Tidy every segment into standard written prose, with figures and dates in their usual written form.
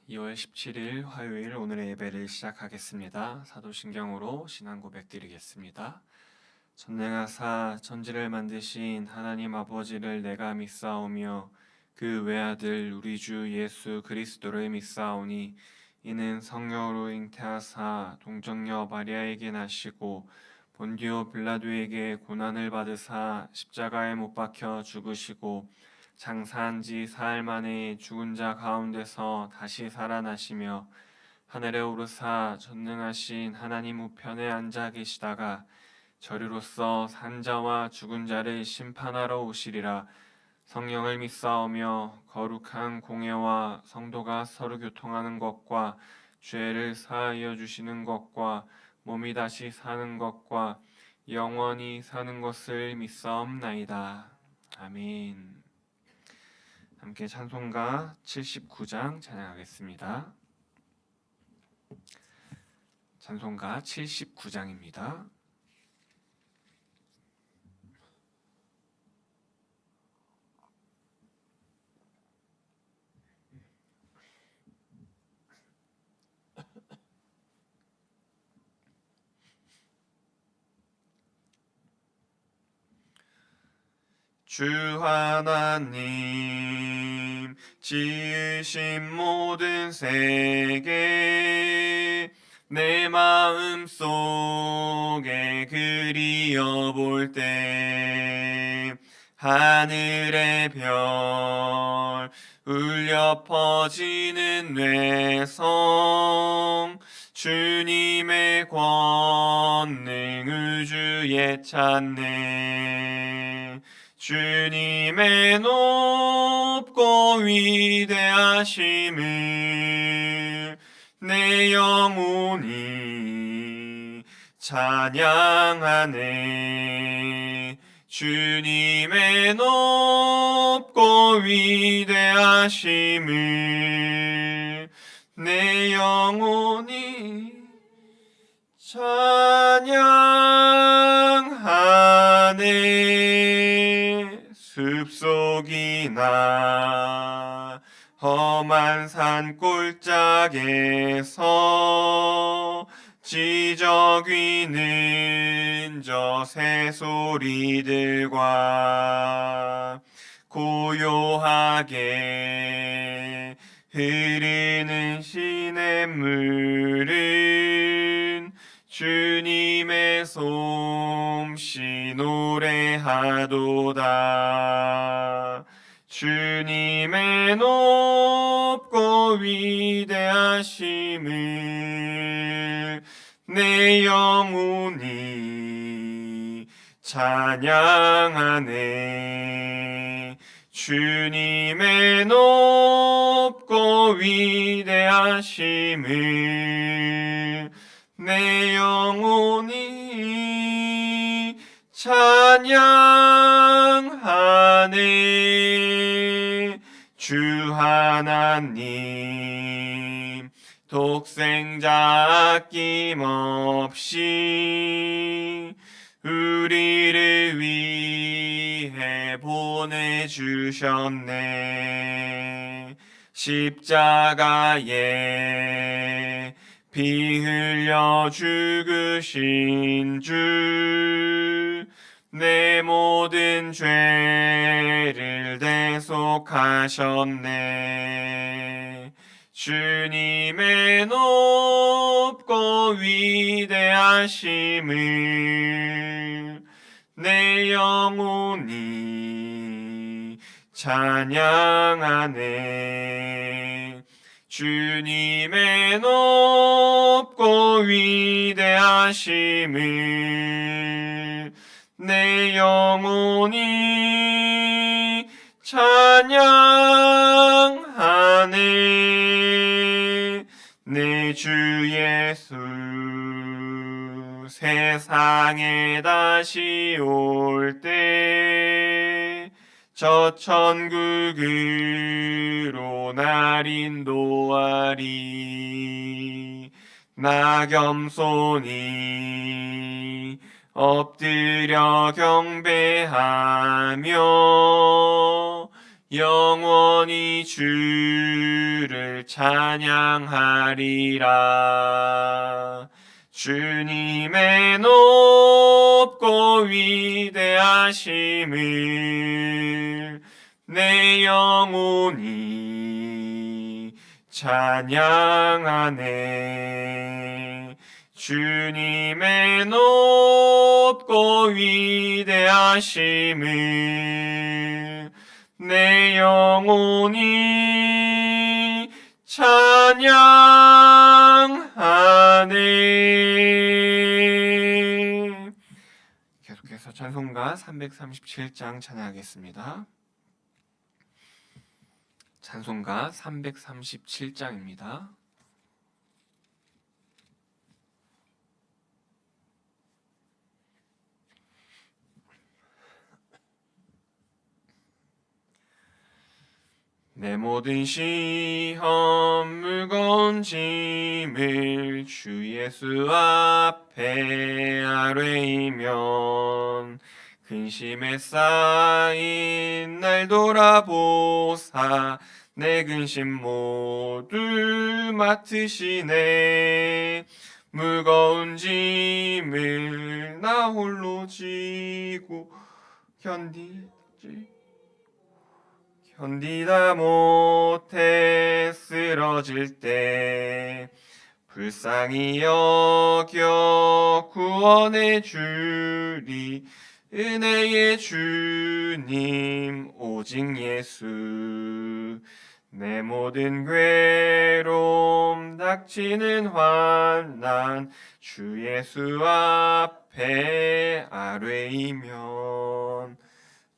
2월 17일 화요일 오늘의 예배를 시작하겠습니다. 사도신경으로 신앙 고백 드리겠습니다. 전능하사 천지를 만드신 하나님 아버지를 내가 믿사오며 그 외아들 우리 주 예수 그리스도를 믿사오니 이는 성령으로 잉태하사 동정녀 마리아에게 나시고 본디오 빌라도에게 고난을 받으사 십자가에 못 박혀 죽으시고 장사한 지 사흘 만에 죽은 자 가운데서 다시 살아나시며 하늘에 오르사 전능하신 하나님 우편에 앉아 계시다가 저리로서 산 자와 죽은 자를 심판하러 오시리라. 성령을 믿사오며 거룩한 공예와 성도가 서로 교통하는 것과 죄를 사하여 주시는 것과 몸이 다시 사는 것과 영원히 사는 것을 믿사옵나이다. 아멘. 함께 찬송가 79장 찬양하겠습니다. 찬송가 79장입니다. 주 하나님 지으신 모든 세계 내 마음 속에 그리어 볼 때 하늘의 별 울려 퍼지는 뇌성 주님의 권능 우주에 찾네. 주님의 높고 위대하심을 내 영혼이 찬양하네. 주님의 높고 위대하심을 내 영혼이 찬양하네. 숲속이나 험한 산 꼴짝에서 지저귀는 저 새소리들과 고요하게 흐르는 시냇물은 주님의 솜씨 노래하도다. 주님의 높고 위대하심을 내 영혼이 찬양하네. 주님의 높고 위대하심을 내 영혼이 찬양하네. 주 하나님 독생자 아낌없이 우리를 위해 보내주셨네. 십자가에 피 흘려 죽으신 주 내 모든 죄를 대속하셨네. 주님의 높고 위대하심을 내 영혼이 찬양하네. 주님의 높고 위대하심을 내 영혼이 찬양하네. 내 주 예수 세상에 다시 올 때 저 천국으로 날 인도하리. 나 겸손히 엎드려 경배하며 영원히 주를 찬양하리라. 주님의 높고 위대하심을 내 영혼이 찬양하네. 주님의 높고 위대하심을 내 영혼이 찬양하네. 계속해서 찬송가 337장 찬양하겠습니다. 찬송가 337장입니다. 내 모든 시험 무거운 짐을 주 예수 앞에 아뢰이면 근심에 쌓인 날 돌아보사 내 근심 모두 맡으시네. 무거운 짐을 나 홀로 지고 견디다 못해 쓰러질 때 불쌍히 여겨 구원해 주리. 은혜의 주님 오직 예수. 내 모든 괴로움 닥치는 환난 주 예수 앞에 아뢰이면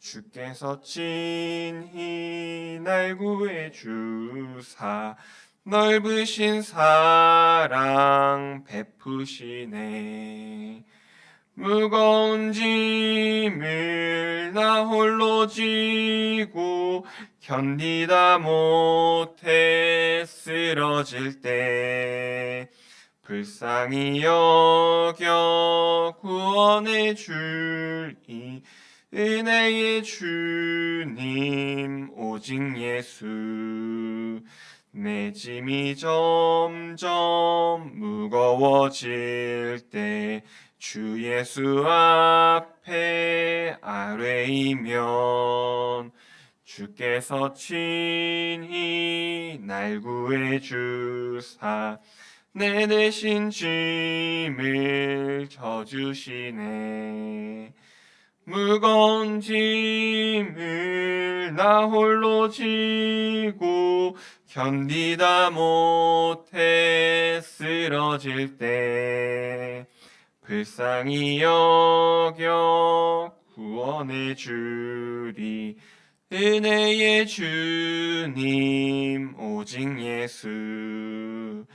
주께서 친히 날 구해 주사 넓으신 사랑 베푸시네. 무거운 짐을 나 홀로 지고 견디다 못해 쓰러질 때 불쌍히 여겨 구원해 주리. 은혜의 주님 오직 예수. 내 짐이 점점 무거워질 때 주 예수 앞에 아뢰이면 주께서 친히 날 구해 주사 내 대신 짐을 져주시네. 무거운 짐을 나 홀로 지고 견디다 못해 쓰러질 때 불쌍히 여겨 구원해 주리. 은혜의 주님 오직 예수.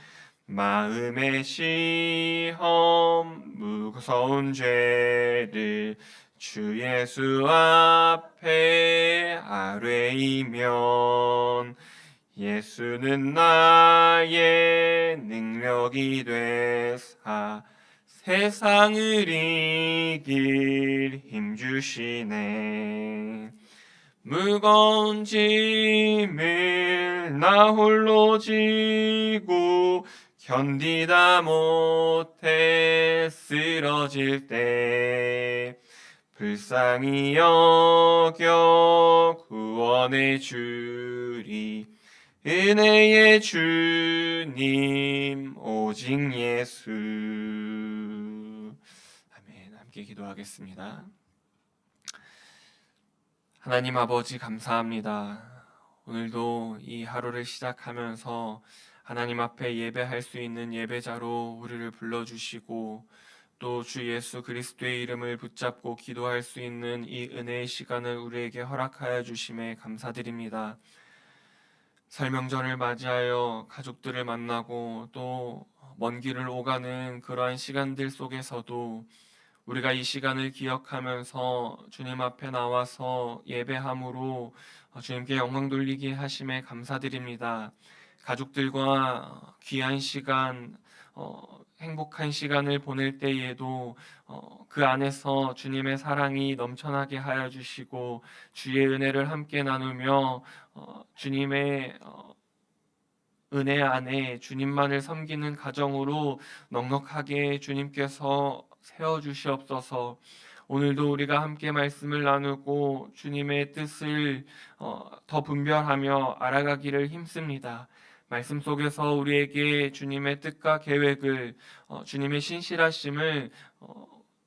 마음의 시험 무서운 죄를 주 예수 앞에 아뢰이면 예수는 나의 능력이 되사 세상을 이길 힘 주시네. 무거운 짐을 나 홀로 지고 견디다 못해 쓰러질 때 불쌍히 여겨 구원해 주리. 은혜의 주님 오직 예수. 아멘. 함께 기도하겠습니다. 하나님 아버지 감사합니다. 오늘도 이 하루를 시작하면서 하나님 앞에 예배할 수 있는 예배자로 우리를 불러주시고 또 주 예수 그리스도의 이름을 붙잡고 기도할 수 있는 이 은혜의 시간을 우리에게 허락하여 주심에 감사드립니다. 설명절을 맞이하여 가족들을 만나고 또 먼 길을 오가는 그러한 시간들 속에서도 우리가 이 시간을 기억하면서 주님 앞에 나와서 예배함으로 주님께 영광 돌리게 하심에 감사드립니다. 가족들과 귀한 시간 행복한 시간을 보낼 때에도 그 안에서 주님의 사랑이 넘쳐나게 하여 주시고 주의 은혜를 함께 나누며 주님의 은혜 안에 주님만을 섬기는 가정으로 넉넉하게 주님께서 세워주시옵소서. 오늘도 우리가 함께 말씀을 나누고 주님의 뜻을 더 분별하며 알아가기를 힘씁니다. 말씀 속에서 우리에게 주님의 뜻과 계획을 주님의 신실하심을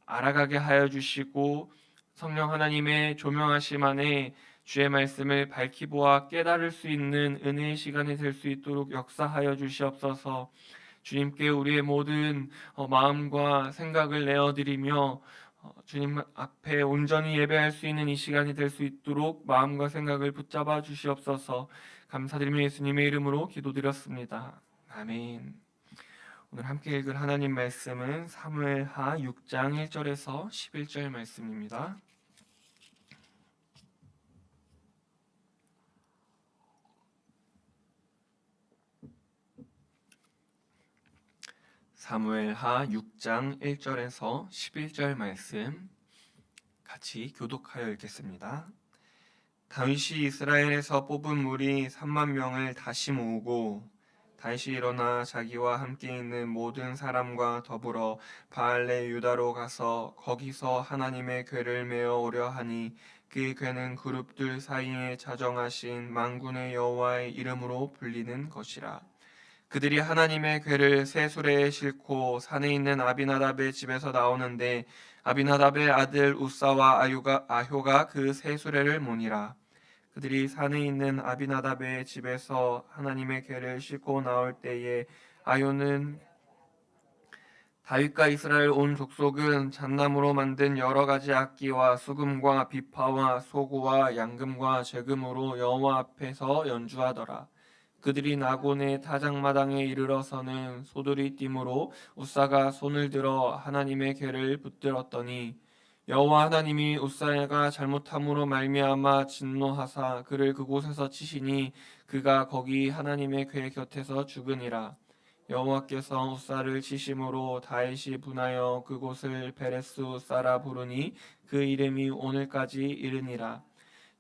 알아가게 하여 주시고 성령 하나님의 조명하심 안에 주의 말씀을 밝히 보아 깨달을 수 있는 은혜의 시간이 될 수 있도록 역사하여 주시옵소서. 주님께 우리의 모든 마음과 생각을 내어드리며 주님 앞에 온전히 예배할 수 있는 이 시간이 될 수 있도록 마음과 생각을 붙잡아 주시옵소서. 감사드리며 예수님의 이름으로 기도드렸습니다. 아멘. 오늘 함께 읽을 하나님 말씀은 사무엘하 6장 1절에서 11절 말씀입니다. 사무엘하 6장 1절에서 11절 말씀 같이 교독하여 읽겠습니다. 다윗이 이스라엘에서 뽑은 무리 3만 명을 다시 모으고 다윗이 일어나 자기와 함께 있는 모든 사람과 더불어 바알레 유다로 가서 거기서 하나님의 궤를 메어 오려 하니 그 궤는 그룹들 사이에 자정하신 만군의 여호와의 이름으로 불리는 것이라. 그들이 하나님의 궤를 새 수레에 싣고 산에 있는 아비나답의 집에서 나오는데 아비나답의 아들 우사와 아효가 그 새 수레를 모니라. 그들이 산에 있는 아비나답의 집에서 하나님의 궤를 싣고 나올 때에 아효는 다윗과 이스라엘 온 족속은 잣나무로 만든 여러 가지 악기와 수금과 비파와 소구와 양금과 제금으로 여호와 앞에서 연주하더라. 그들이 나곤의 타작마당에 이르러서는 소들이 띠므로 우사가 손을 들어 하나님의 궤를 붙들었더니 여호와 하나님이 우사가 잘못함으로 말미암아 진노하사 그를 그곳에서 치시니 그가 거기 하나님의 궤 곁에서 죽으니라. 여호와께서 우사를 치심으로 다윗이 분하여 그곳을 베레스 우사라 부르니 그 이름이 오늘까지 이르니라.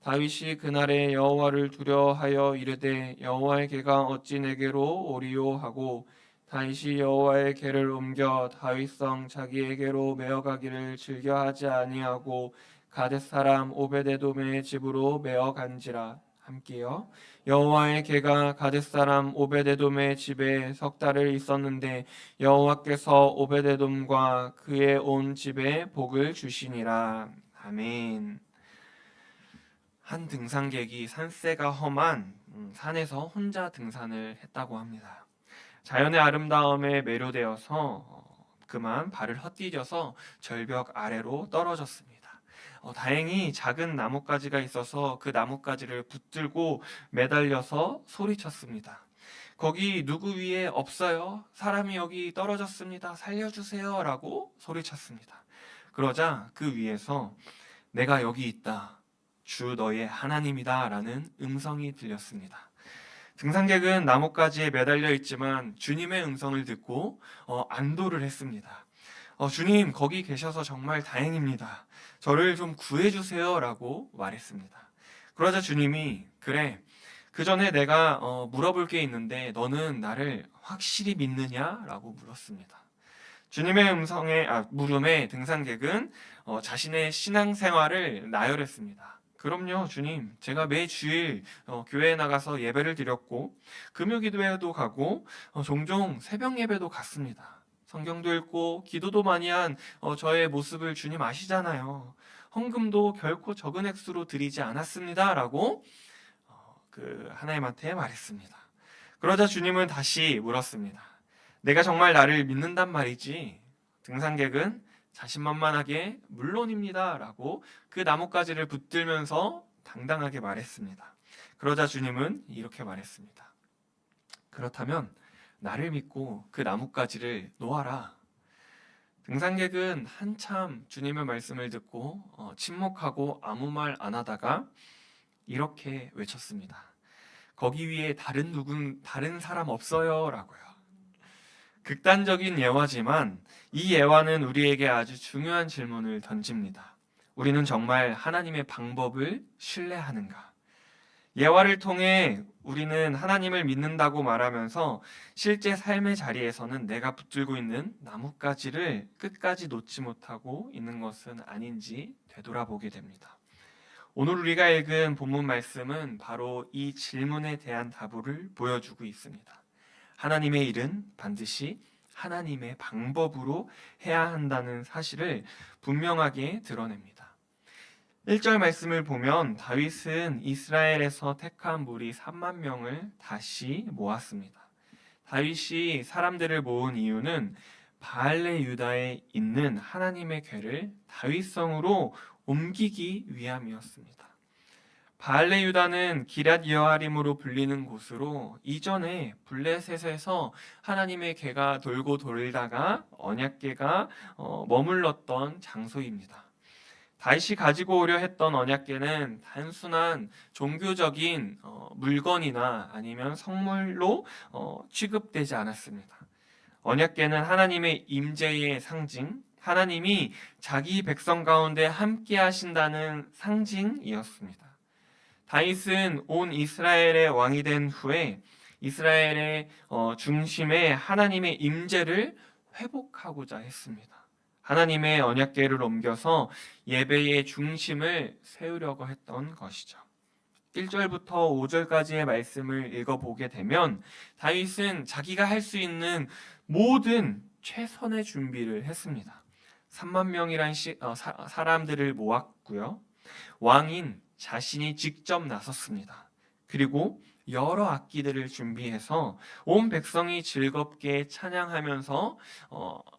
다윗이 그날에 여호와를 두려워하여 이르되 여호와의 궤가 어찌 내게로 오리요 하고 다윗이 여호와의 궤를 옮겨 다윗성 자기에게로 메어가기를 즐겨하지 아니하고 가뎃 사람 오베데돔의 집으로 메어간지라. 함께요. 여호와의 궤가 가뎃 사람 오베데돔의 집에 석 달을 있었는데 여호와께서 오베데돔과 그의 온 집에 복을 주시니라. 아멘. 한 등산객이 산세가 험한 산에서 혼자 등산을 했다고 합니다. 자연의 아름다움에 매료되어서 그만 발을 헛디뎌서 절벽 아래로 떨어졌습니다. 다행히 작은 나뭇가지가 있어서 그 나뭇가지를 붙들고 매달려서 소리쳤습니다. 거기 누구 위에 없어요? 사람이 여기 떨어졌습니다. 살려주세요 라고 소리쳤습니다. 그러자 그 위에서 내가 여기 있다. 주 너의 하나님이다 라는 음성이 들렸습니다. 등산객은 나뭇가지에 매달려 있지만 주님의 음성을 듣고 안도를 했습니다. 주님 거기 계셔서 정말 다행입니다. 저를 좀 구해주세요 라고 말했습니다. 그러자 주님이 그래 그 전에 내가 물어볼 게 있는데 너는 나를 확실히 믿느냐? 라고 물었습니다. 주님의 물음에 등산객은 자신의 신앙생활을 나열했습니다. 그럼요, 주님. 제가 매 주일 교회에 나가서 예배를 드렸고 금요기도회도 가고 종종 새벽 예배도 갔습니다. 성경도 읽고 기도도 많이 한 저의 모습을 주님 아시잖아요. 헌금도 결코 적은 액수로 드리지 않았습니다. 라고 그 하나님한테 말했습니다. 그러자 주님은 다시 물었습니다. 내가 정말 나를 믿는단 말이지? 등산객은 자신만만하게 물론입니다 라고 그 나뭇가지를 붙들면서 당당하게 말했습니다. 그러자 주님은 이렇게 말했습니다. 그렇다면 나를 믿고 그 나뭇가지를 놓아라. 등산객은 한참 주님의 말씀을 듣고 침묵하고 아무 말 안 하다가 이렇게 외쳤습니다. 거기 위에 다른 사람 없어요 라고요. 극단적인 예화지만 이 예화는 우리에게 아주 중요한 질문을 던집니다. 우리는 정말 하나님의 방법을 신뢰하는가? 예화를 통해 우리는 하나님을 믿는다고 말하면서 실제 삶의 자리에서는 내가 붙들고 있는 나뭇가지를 끝까지 놓지 못하고 있는 것은 아닌지 되돌아보게 됩니다. 오늘 우리가 읽은 본문 말씀은 바로 이 질문에 대한 답을 보여주고 있습니다. 하나님의 일은 반드시 하나님의 방법으로 해야 한다는 사실을 분명하게 드러냅니다. 1절 말씀을 보면 다윗은 이스라엘에서 택한 무리 3만 명을 다시 모았습니다. 다윗이 사람들을 모은 이유는 바알레 유다에 있는 하나님의 궤를 다윗성으로 옮기기 위함이었습니다. 바알레 유다는 기럇 여아림으로 불리는 곳으로 이전에 블레셋에서 하나님의 궤가 돌고 돌다가 언약궤가 머물렀던 장소입니다. 다윗이 가지고 오려 했던 언약궤는 단순한 종교적인 물건이나 아니면 성물로 취급되지 않았습니다. 언약궤는 하나님의 임재의 상징, 하나님이 자기 백성 가운데 함께 하신다는 상징이었습니다. 다윗은 온 이스라엘의 왕이 된 후에 이스라엘의 중심에 하나님의 임재를 회복하고자 했습니다. 하나님의 언약궤를 옮겨서 예배의 중심을 세우려고 했던 것이죠. 1절부터 5절까지의 말씀을 읽어보게 되면 다윗은 자기가 할 수 있는 모든 최선의 준비를 했습니다. 3만 명이란 사람들을 모았고요. 왕인 자신이 직접 나섰습니다. 그리고 여러 악기들을 준비해서 온 백성이 즐겁게 찬양하면서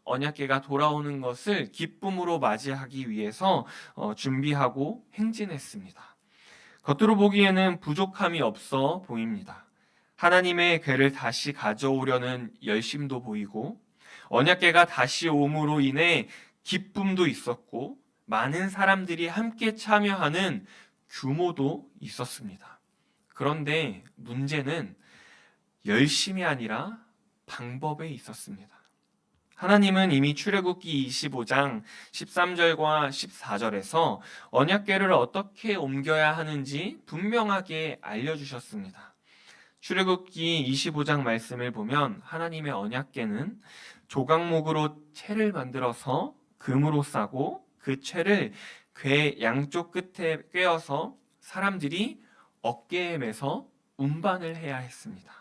언약궤가 돌아오는 것을 기쁨으로 맞이하기 위해서 준비하고 행진했습니다. 겉으로 보기에는 부족함이 없어 보입니다. 하나님의 궤를 다시 가져오려는 열심도 보이고 언약궤가 다시 옴으로 인해 기쁨도 있었고 많은 사람들이 함께 참여하는 규모도 있었습니다. 그런데 문제는 열심이 아니라 방법에 있었습니다. 하나님은 이미 출애굽기 25장 13절과 14절에서 언약궤를 어떻게 옮겨야 하는지 분명하게 알려주셨습니다. 출애굽기 25장 말씀을 보면 하나님의 언약궤는 조각목으로 채를 만들어서 금으로 싸고 그 채를 궤 양쪽 끝에 꿰어서 사람들이 어깨에 매서 운반을 해야 했습니다.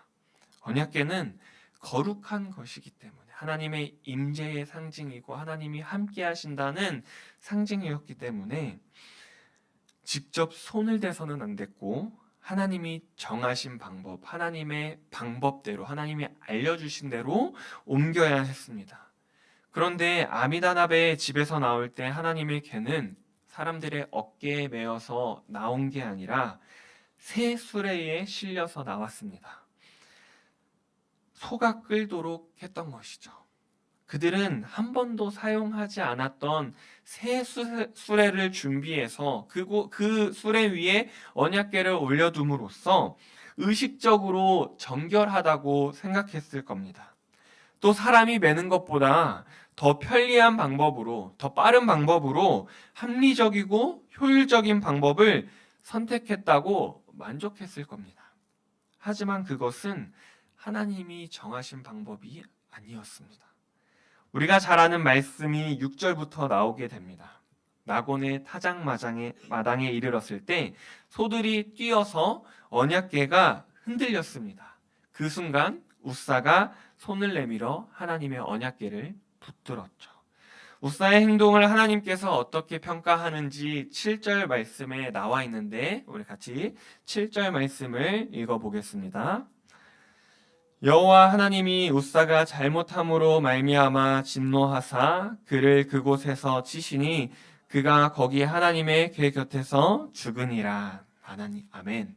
언약궤는 거룩한 것이기 때문에 하나님의 임재의 상징이고 하나님이 함께 하신다는 상징이었기 때문에 직접 손을 대서는 안 됐고 하나님이 정하신 방법, 하나님의 방법대로 하나님이 알려주신 대로 옮겨야 했습니다. 그런데 아미다답의 집에서 나올 때 하나님의 궤는 사람들의 어깨에 메어서 나온 게 아니라 새 수레에 실려서 나왔습니다. 소가 끌도록 했던 것이죠. 그들은 한 번도 사용하지 않았던 새 수레를 준비해서 그 수레 위에 언약궤를 올려둠으로써 의식적으로 정결하다고 생각했을 겁니다. 또 사람이 매는 것보다 더 편리한 방법으로, 더 빠른 방법으로 합리적이고 효율적인 방법을 선택했다고 만족했을 겁니다. 하지만 그것은 하나님이 정하신 방법이 아니었습니다. 우리가 잘 아는 말씀이 6절부터 나오게 됩니다. 나곤의 타작마당에 이르렀을 때 소들이 뛰어서 언약궤가 흔들렸습니다. 그 순간 우사가 손을 내밀어 하나님의 언약궤를 붙들었죠. 우사의 행동을 하나님께서 어떻게 평가하는지 7절 말씀에 나와 있는데 우리 같이 7절 말씀을 읽어보겠습니다. 여호와 하나님이 우사가 잘못함으로 말미암아 진노하사 그를 그곳에서 치시니 그가 거기 하나님의 궤 곁에서 죽으니라. 아멘.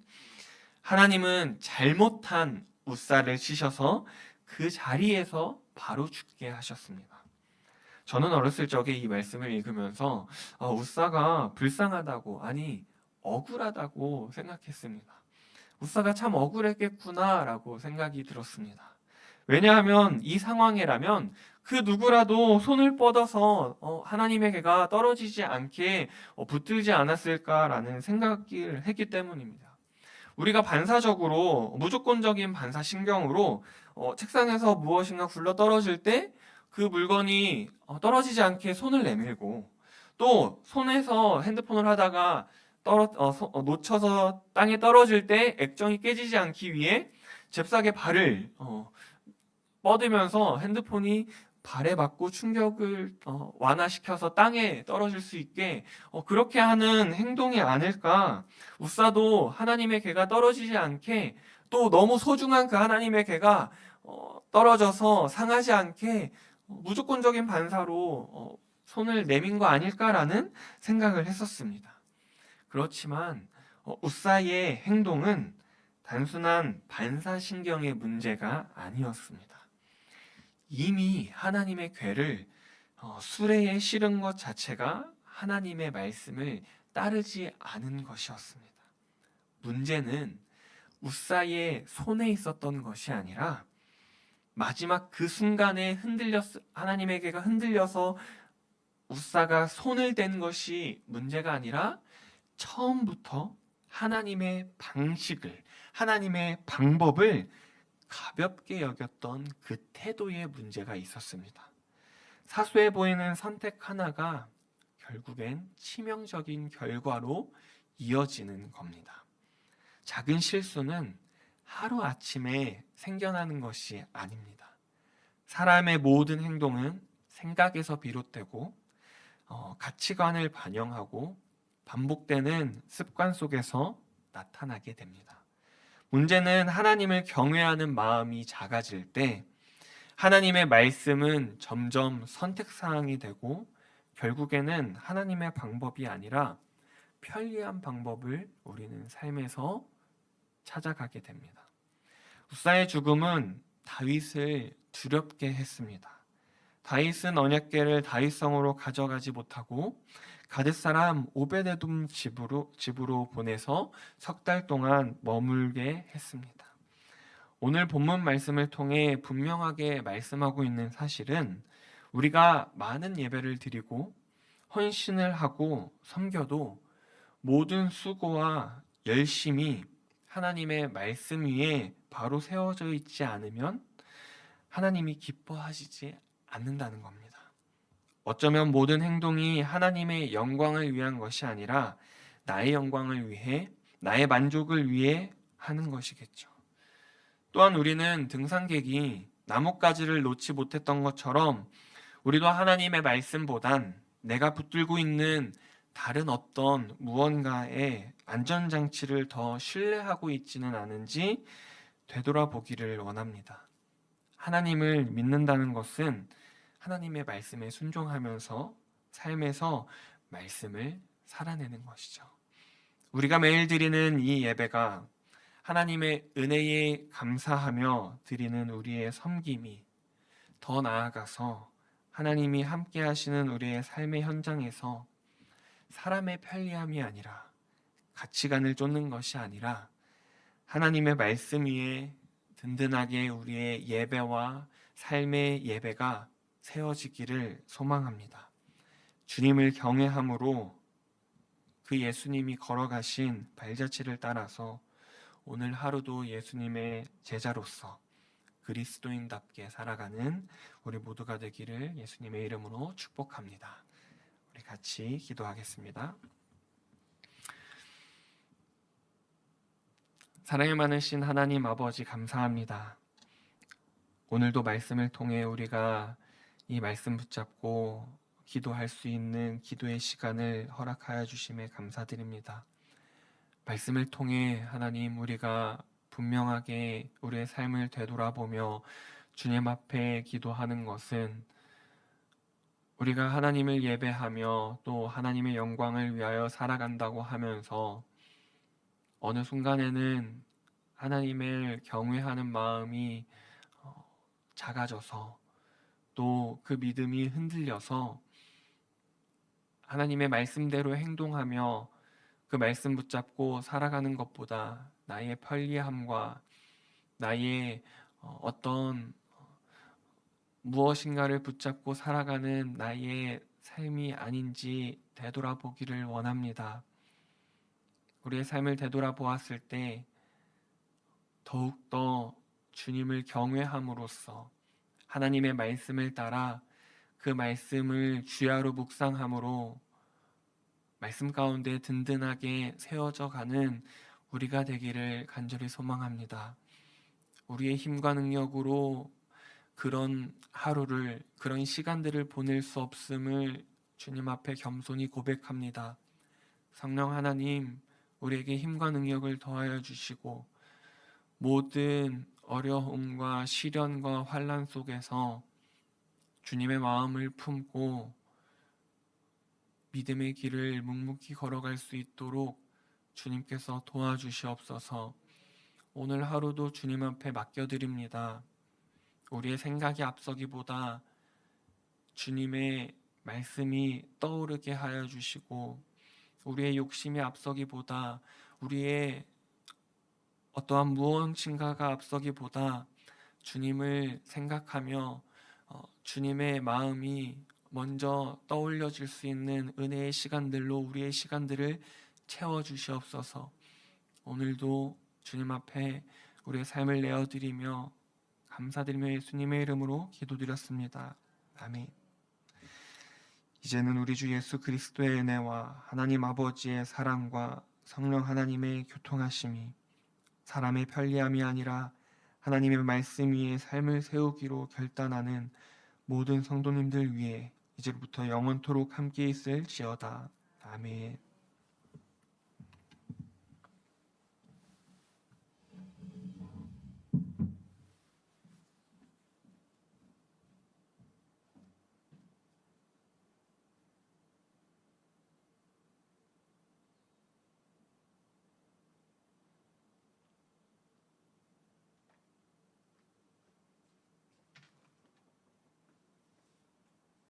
하나님은 잘못한 우사를 치셔서 그 자리에서 바로 죽게 하셨습니다. 저는 어렸을 적에 이 말씀을 읽으면서 우사가 불쌍하다고, 아니 억울하다고 생각했습니다. 우사가 참 억울했겠구나라고 생각이 들었습니다. 왜냐하면 이 상황이라면 그 누구라도 손을 뻗어서 하나님의 개가 떨어지지 않게 붙들지 않았을까라는 생각을 했기 때문입니다. 우리가 반사적으로 무조건적인 반사 신경으로 책상에서 무엇인가 굴러 떨어질 때 그 물건이 떨어지지 않게 손을 내밀고, 또 손에서 핸드폰을 하다가 놓쳐서 땅에 떨어질 때 액정이 깨지지 않기 위해 잽싸게 발을 뻗으면서 핸드폰이 발에 맞고 충격을 완화시켜서 땅에 떨어질 수 있게 그렇게 하는 행동이 아닐까. 우사도 하나님의 개가 떨어지지 않게, 또 너무 소중한 그 하나님의 개가 떨어져서 상하지 않게 무조건적인 반사로 손을 내민 거 아닐까라는 생각을 했었습니다. 그렇지만 우사의 행동은 단순한 반사신경의 문제가 아니었습니다. 이미 하나님의 궤를 수레에 실은 것 자체가 하나님의 말씀을 따르지 않은 것이었습니다. 문제는 우사의 손에 있었던 것이 아니라 마지막 그 순간에 하나님의 궤가 흔들려서 우사가 손을 댄 것이 문제가 아니라 처음부터 하나님의 방식을, 하나님의 방법을 가볍게 여겼던 그 태도에 문제가 있었습니다. 사소해 보이는 선택 하나가 결국엔 치명적인 결과로 이어지는 겁니다. 작은 실수는 하루아침에 생겨나는 것이 아닙니다. 사람의 모든 행동은 생각에서 비롯되고 가치관을 반영하고 반복되는 습관 속에서 나타나게 됩니다. 문제는 하나님을 경외하는 마음이 작아질 때 하나님의 말씀은 점점 선택사항이 되고 결국에는 하나님의 방법이 아니라 편리한 방법을 우리는 삶에서 찾아가게 됩니다. 우사의 죽음은 다윗을 두렵게 했습니다. 다윗은 언약궤를 다윗성으로 가져가지 못하고 가뎃 사람 오베데돔 집으로 보내서 석 달 동안 머물게 했습니다. 오늘 본문 말씀을 통해 분명하게 말씀하고 있는 사실은 우리가 많은 예배를 드리고 헌신을 하고 섬겨도 모든 수고와 열심이 하나님의 말씀 위에 바로 세워져 있지 않으면 하나님이 기뻐하시지 않는다는 겁니다. 어쩌면 모든 행동이 하나님의 영광을 위한 것이 아니라 나의 영광을 위해, 나의 만족을 위해 하는 것이겠죠. 또한 우리는 등산객이 나뭇가지를 놓지 못했던 것처럼 우리도 하나님의 말씀보단 내가 붙들고 있는 다른 어떤 무언가의 안전장치를 더 신뢰하고 있지는 않은지 되돌아보기를 원합니다. 하나님을 믿는다는 것은 하나님의 말씀에 순종하면서 삶에서 말씀을 살아내는 것이죠. 우리가 매일 드리는 이 예배가 하나님의 은혜에 감사하며 드리는 우리의 섬김이 더 나아가서 하나님이 함께 하시는 우리의 삶의 현장에서 사람의 편리함이 아니라 가치관을 쫓는 것이 아니라 하나님의 말씀 위에 든든하게 우리의 예배와 삶의 예배가 세워지기를 소망합니다. 주님을 경외함으로 그 예수님이 걸어가신 발자취를 따라서 오늘 하루도 예수님의 제자로서 그리스도인답게 살아가는 우리 모두가 되기를 예수님의 이름으로 축복합니다. 우리 같이 기도하겠습니다. 사랑이 많으신 하나님 아버지 감사합니다. 오늘도 말씀을 통해 우리가 이 말씀 붙잡고 기도할 수 있는 기도의 시간을 허락하여 주심에 감사드립니다. 말씀을 통해 하나님 우리가 분명하게 우리의 삶을 되돌아보며 주님 앞에 기도하는 것은 우리가 하나님을 예배하며 또 하나님의 영광을 위하여 살아간다고 하면서 어느 순간에는 하나님을 경외하는 마음이 작아져서 또 그 믿음이 흔들려서 하나님의 말씀대로 행동하며 그 말씀 붙잡고 살아가는 것보다 나의 편리함과 나의 어떤 무엇인가를 붙잡고 살아가는 나의 삶이 아닌지 되돌아보기를 원합니다. 우리의 삶을 되돌아보았을 때 더욱더 주님을 경외함으로써 하나님의 말씀을 따라 그 말씀을 주야로 묵상함으로 말씀 가운데 든든하게 세워져 가는 우리가 되기를 간절히 소망합니다. 우리의 힘과 능력으로 그런 하루를, 그런 시간들을 보낼 수 없음을 주님 앞에 겸손히 고백합니다. 성령 하나님, 우리에게 힘과 능력을 더하여 주시고 모든 어려움과 시련과 환난 속에서 주님의 마음을 품고 믿음의 길을 묵묵히 걸어갈 수 있도록 주님께서 도와주시옵소서. 오늘 하루도 주님 앞에 맡겨드립니다. 우리의 생각이 앞서기보다 주님의 말씀이 떠오르게 하여 주시고 우리의 욕심이 앞서기보다 우리의 어떠한 무엇인가가 앞서기보다 주님을 생각하며 주님의 마음이 먼저 떠올려질 수 있는 은혜의 시간들로 우리의 시간들을 채워주시옵소서. 오늘도 주님 앞에 우리의 삶을 내어드리며 감사드리며 예수님의 이름으로 기도드렸습니다. 아멘. 이제는 우리 주 예수 그리스도의 은혜와 하나님 아버지의 사랑과 성령 하나님의 교통하심이 사람의 편리함이 아니라 하나님의 말씀 위에 삶을 세우기로 결단하는 모든 성도님들 위해 이제부터 영원토록 함께 있을지어다. 아멘.